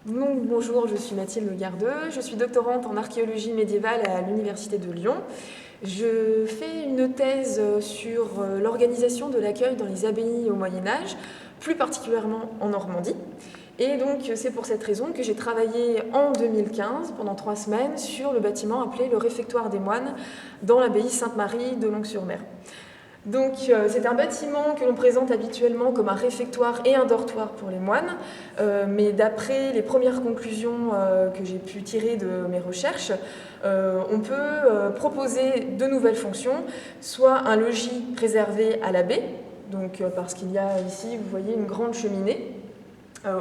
Donc, bonjour, je suis Mathilde Gardeux, je suis doctorante en archéologie médiévale à l'Université de Lyon. Je fais une thèse sur l'organisation de l'accueil dans les abbayes au Moyen-Âge, plus particulièrement en Normandie. Et donc c'est pour cette raison que j'ai travaillé en 2015, pendant 3 semaines, sur le bâtiment appelé le réfectoire des moines dans l'abbaye Sainte-Marie de Longues-sur-Mer. Donc c'est un bâtiment que l'on présente habituellement comme un réfectoire et un dortoir pour les moines, mais d'après les premières conclusions que j'ai pu tirer de mes recherches, on peut proposer de nouvelles fonctions, soit un logis réservé à l'abbé, donc parce qu'il y a ici, vous voyez, une grande cheminée,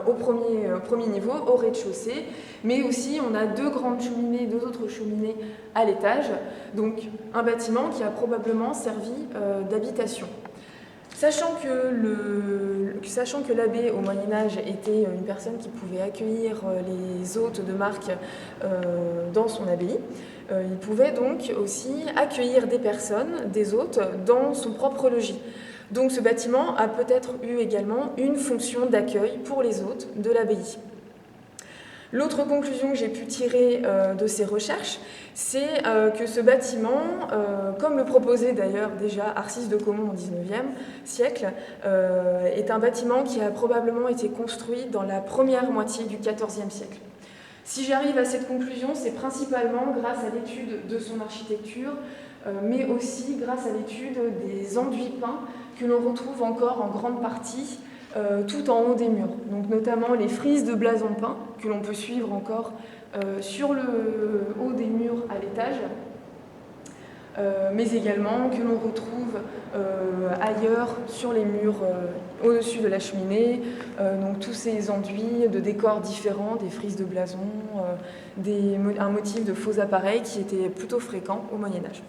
au premier niveau, au rez-de-chaussée, mais aussi on a deux autres cheminées à l'étage, donc un bâtiment qui a probablement servi d'habitation. Sachant que l'abbé au Moyen-Âge était une personne qui pouvait accueillir les hôtes de marque dans son abbaye, il pouvait donc aussi accueillir des personnes, des hôtes, dans son propre logis. Donc ce bâtiment a peut-être eu également une fonction d'accueil pour les hôtes de l'abbaye. L'autre conclusion que j'ai pu tirer de ces recherches, c'est que ce bâtiment, comme le proposait d'ailleurs déjà Arcis de Caumont au XIXe siècle, est un bâtiment qui a probablement été construit dans la première moitié du XIVe siècle. Si j'arrive à cette conclusion, c'est principalement grâce à l'étude de son architecture, mais aussi grâce à l'étude des enduits peints que l'on retrouve encore en grande partie tout en haut des murs. Donc notamment les frises de blason peint que l'on peut suivre encore sur le haut des murs à l'étage, mais également que l'on retrouve ailleurs sur les murs au-dessus de la cheminée, donc tous ces enduits de décors différents, des frises de blason, un motif de faux appareils qui était plutôt fréquent au Moyen-Âge.